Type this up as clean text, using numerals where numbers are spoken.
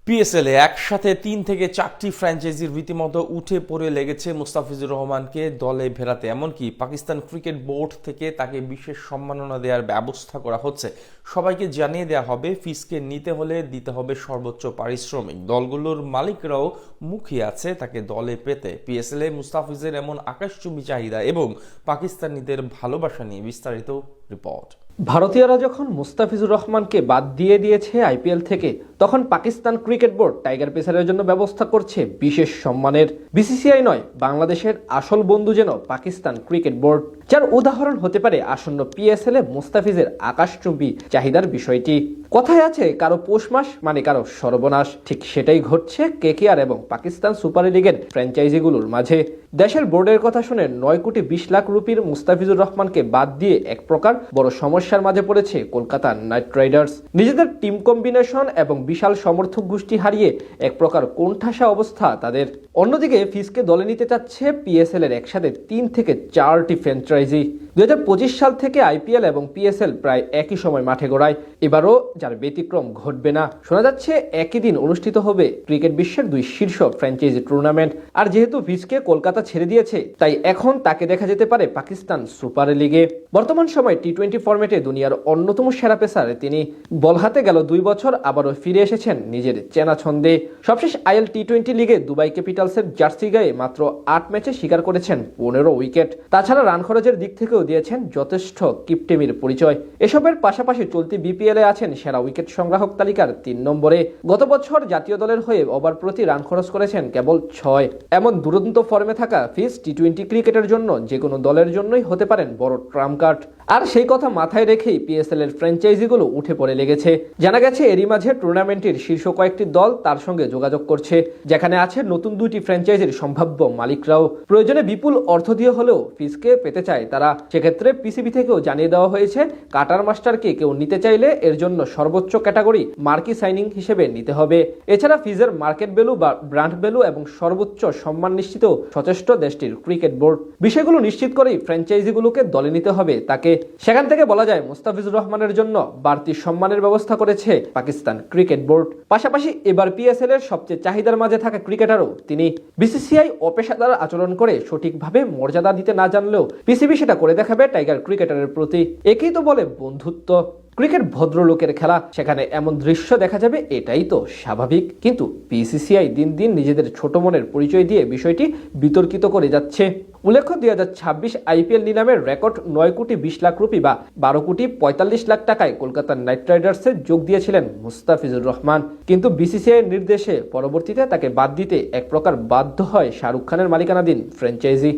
পিএসএলে একসাথে 3 থেকে 4টি ফ্র্যাঞ্চাইজির রীতিমতো উঠে পড়ে লেগেছে মুস্তাফিজুর রহমানকে দলে ফেরাতে। এমনকি পাকিস্তান ক্রিকেট বোর্ড থেকে তাকে বিশেষ সম্মাননা দেওয়ার ব্যবস্থা করা হচ্ছে। সবাইকে জানিয়ে দেওয়া হবে ফিসকে নিতে হলে দিতে হবে সর্বোচ্চ পারিশ্রমিক। দলগুলোর মালিকরাও মুখিয়ে আছে তাকে দলে পেতে। পিএসএলে মুস্তাফিজের এমন আকাশচুম্বী চাহিদা এবং পাকিস্তানিদের ভালোবাসা নিয়ে বিস্তারিত রিপোর্ট। ভারতীয়রা যখন মুস্তাফিজুর রহমানকে বাদ দিয়ে দিয়েছে আইপিএল থেকে, তখন পাকিস্তান ক্রিকেট বোর্ড টাইগার পেসারের জন্য ব্যবস্থা করছে বিশেষ সম্মানের। বিসিসিআই নয়, বাংলাদেশের আসল বন্ধু যেন পাকিস্তান ক্রিকেট বোর্ড, যার উদাহরণ হতে পারে আসন্ন পিএসএল এ মুস্তাফিজের আকাশচুম্বী চাহিদার বিষয়টি। কথায় আছে কারো পৌষ মাস মানে কারো সর্বনাশ, ঠিক সেটাই ঘটছে কেকেআর এবং পাকিস্তান সুপার লিগের ফ্র্যাঞ্চাইজিগুলোর মাঝে। দেশের বোর্ডের কথা শুনে 9 কোটি 20 লাখ রুপির মুস্তাফিজুর রহমানকে বাদ দিয়ে এক প্রকার বড় সমস্যার মাঝে পড়েছে কলকাতা নাইট রাইডার্স। নিজেদের টিম কম্বিনেশন এবং বিশাল সমর্থক গোষ্ঠী হারিয়ে এক প্রকার কোণঠাসা অবস্থা তাদের। অন্যদিকে ফিসকে দলে নিতে চাচ্ছে পিএসএল এর একসাথে 3 থেকে 4টি ফ্র্যাঞ্চাইজি। 2025 সাল থেকে আইপিএল এবং পিএসএল প্রায় একই সময় মাঠে গড়ায়। এবারও যার ব্যতিক্রম ঘটবে না। শোনা যাচ্ছে একই দিন অনুষ্ঠিত হবে ক্রিকেট বিশ্বের 2 শীর্ষ ফ্র্যাঞ্চাইজি টুর্নামেন্ট। আর যেহেতু ফিসকে কলকাতা ছেড়ে দিয়েছে, তাই এখন তাকে দেখা যেতে পারে পাকিস্তান সুপার লিগে। বর্তমান সময় টি20 ফরম্যাটে দুনিয়ার অন্যতম সেরা পেসার তিনি। বল হাতে গেল 2 বছর, আবারও ফিরে এসেছেন নিজের চেনা ছন্দে। সবশেষ আইএল টি20 লিগে দুবাই ক্যাপিটালসের জার্সি গায়ে মাত্র 8 ম্যাচে শিকার করেছেন 15 উইকেট। তাছাড়া রান খরচের দিক থেকেও দিয়েছেন যথেষ্ট কিপটেমির পরিচয়। এসবের পাশাপাশি চলতি বিপিএল এ আছেন সেরা উইকেট সংগ্রাহক তালিকার 3 নম্বরে। গত বছর জাতীয় দলের হয়ে ওভার প্রতি রান খরচ করেছেন কেবল 6। এমন দুরন্ত ফর্মে থাকা ফিস টি20 ক্রিকেটের জন্য যে কোনো দলের জন্যই হতে পারেন বড় ট্রাম্প কার্ড। আর সেই কথা মাথায় রেখেই পিএসএল এর ফ্র্যাঞ্চাইজিগুলো উঠে পড়ে লেগেছে। জানা গেছে এরই মাঝে টুর্নামেন্টের শীর্ষ কয়েকটি দল তার সঙ্গে যোগাযোগ করছে, যেখানে আছে নতুন 2টি ফ্র্যাঞ্চাইজির সম্ভাব্য মালিকরাও। প্রয়োজনে বিপুল অর্থ দিয়ে হলেও ফিসকে পেতে চায় তারা। সেক্ষেত্রে পিসিবি থেকেও জানিয়ে দেওয়া হয়েছে কাটার মাস্টারকে কেউ নিতে চাইলে এর জন্য সর্বোচ্চ ক্যাটাগরি মার্কি সাইনিং হিসেবে নিতে হবে। এছাড়া ফিজের মার্কেট ভ্যালু বা ব্র্যান্ড ভ্যালু এবং সর্বোচ্চ সম্মান নিশ্চিত সচেষ্ট দেশটির ক্রিকেট বোর্ড। বিষয়গুলো নিশ্চিত করেই ফ্র্যাঞ্চাইজিগুলোকে দলে নিতে হবে তাকে। সেখান থেকে বলা যায় মুস্তাফিজুর রহমানের জন্য বাড়তি সম্মানের ব্যবস্থা করেছে পাকিস্তান ক্রিকেট বোর্ড। পাশাপাশি এবার পিএসএল এর সবচেয়ে চাহিদার মাঝে থাকা ক্রিকেটারও তিনি। বিসিসিআই অপেশাদার আচরণ করে সঠিকভাবে মর্যাদা দিতে না জানলেও পিসিবি সেটা করে দেখাবে টাইগার ক্রিকেটারের প্রতি। একেই তো বলে বন্ধুত্ব। ক্রিকেট ভদ্রলোকের খেলা, সেখানে এমন দৃশ্য দেখা যাবে এটাই তো স্বাভাবিক। কিন্তু বিসিসিআই দিন দিন নিজেদের ছোট মনের পরিচয় দিয়ে বিষয়টি বিতর্কিত করে যাচ্ছে। উল্লেখ্য 2026 আইপিএল নিলামের রেকর্ড 9 কোটি 20 লাখ রুপি বা 12 কোটি 45 লাখ টাকায় কলকাতা নাইট রাইডার্সে যোগ দিয়েছিলেন মুস্তাফিজুর রহমান। কিন্তু বিসিসিআই নির্দেশে পরবর্তীতে তাকে বাদ দিতে এক প্রকার বাধ্য হয় শাহরুখ খানের মালিকানাধীন ফ্র্যাঞ্চাইজি।